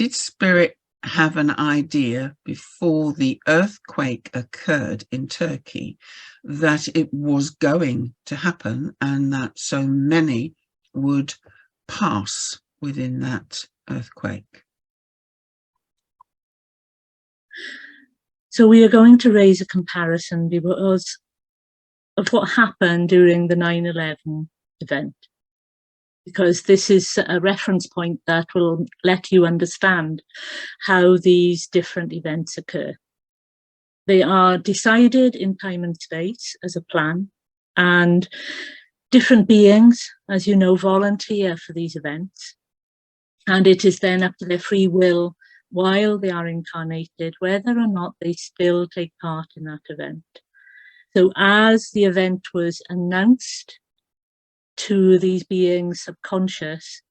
did Spirit have an idea before the earthquake occurred in Turkey that it was going to happen and that so many would pass within that earthquake? So we are going to raise a comparison because of what happened during the 9/11 event, because this is a reference point that will let you understand how these different events occur. They are decided in time and space as a plan, and different beings, as you know, volunteer for these events. And it is then up to their free will while they are incarnated, whether or not they still take part in that event. So as the event was announced to these beings subconscious,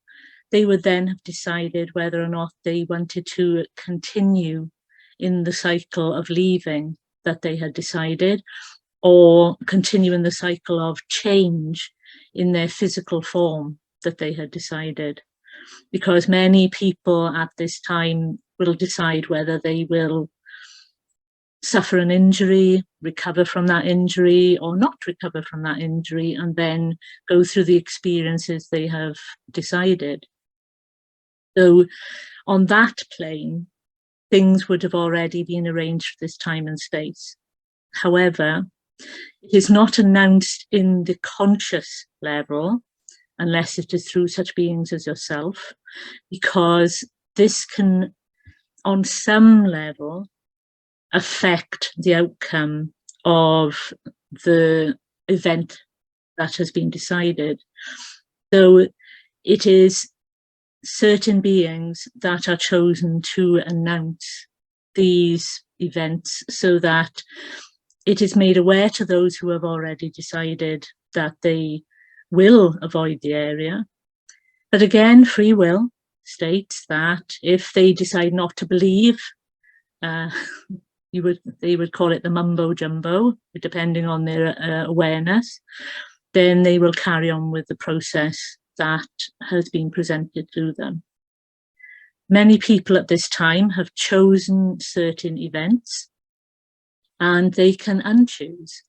they would then have decided whether or not they wanted to continue in the cycle of leaving that they had decided, or continue in the cycle of change in their physical form that they had decided. Because many people at this time will decide whether they will suffer an injury, recover from that injury, or not recover from that injury, and then go through the experiences they have decided. So on that plane, things would have already been arranged for this time and space. However, it is not announced in the conscious level, unless it is through such beings as yourself, because this can, on some level, affect the outcome of the event that has been decided. So it is certain beings that are chosen to announce these events so that it is made aware to those who have already decided that they will avoid the area. But again, free will states that if they decide not to believe, they would call it the mumbo jumbo, depending on their awareness, then they will carry on with the process that has been presented to them. Many people at this time have chosen certain events and they can unchoose.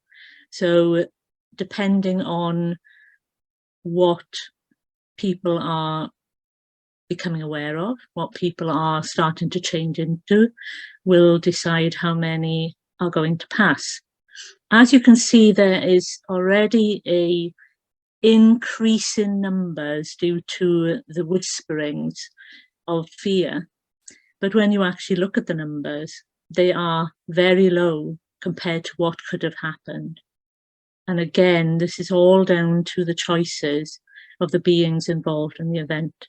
So depending on what people are becoming aware of, what people are starting to change into, will decide how many are going to pass. As you can see, there is already a increase in numbers due to the whisperings of fear. But when you actually look at the numbers, they are very low compared to what could have happened. And again, this is all down to the choices of the beings involved in the event.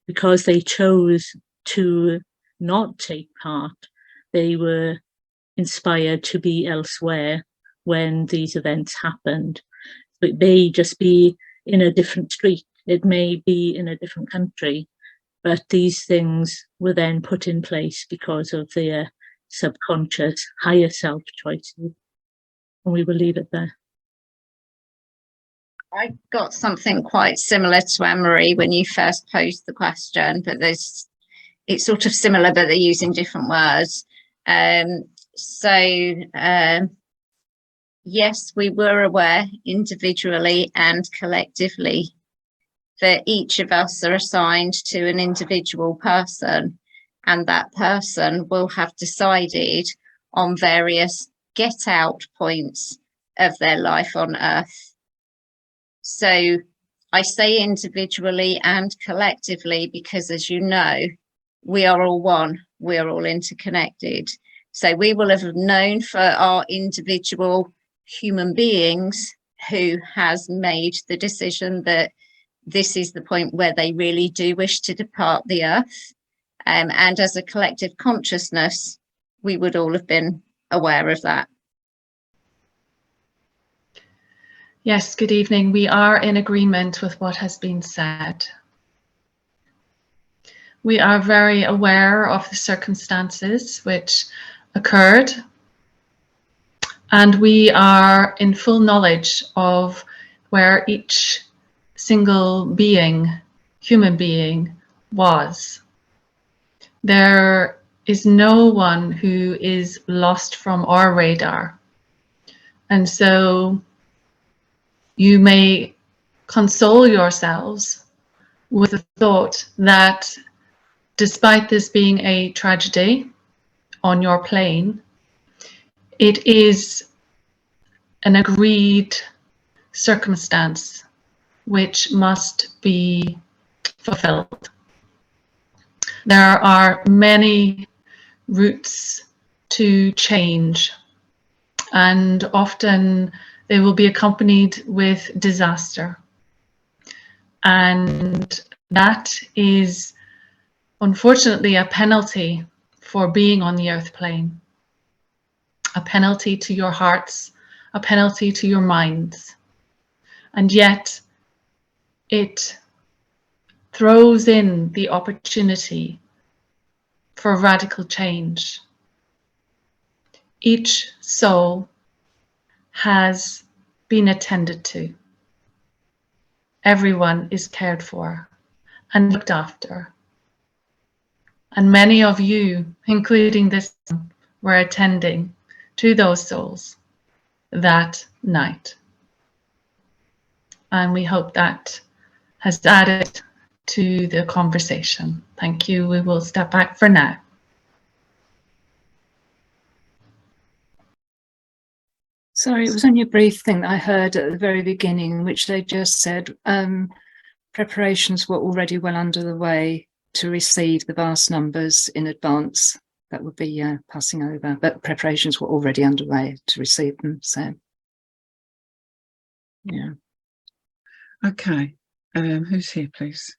Because they chose to not take part, they were inspired to be elsewhere when these events happened. It may just be in a different street, it may be in a different country, but these things were then put in place because of their subconscious higher self choices. And we will leave it there. I got something quite similar to Anne-Marie when you first posed the question, but it's sort of similar, but they're using different words. Yes, we were aware individually and collectively that each of us are assigned to an individual person, and that person will have decided on various get out points of their life on Earth. So I say individually and collectively because, as you know, we are all one, we are all interconnected. So we will have known for our individual human beings who has made the decision that this is the point where they really do wish to depart the Earth. And as a collective consciousness, we would all have been aware of that. Yes, good evening. We are in agreement with what has been said. We are very aware of the circumstances which occurred, and we are in full knowledge of where each single being, human being, was. There is no one who is lost from our radar. And so you may console yourselves with the thought that despite this being a tragedy on your plane, it is an agreed circumstance which must be fulfilled. There are many routes to change, and often they will be accompanied with disaster. And that is unfortunately a penalty for being on the earth plane, a penalty to your hearts, a penalty to your minds. And yet it throws in the opportunity for radical change. Each soul has been attended to. Everyone is cared for and looked after. And many of you, including this one, were attending to those souls that night. And we hope that has added to the conversation. Thank you. We will step back for now. Sorry, it was only a brief thing that I heard at the very beginning, in which they just said preparations were already well under the way to receive the vast numbers in advance that would be passing over, but preparations were already underway to receive them. So, yeah. Okay. Who's here, please?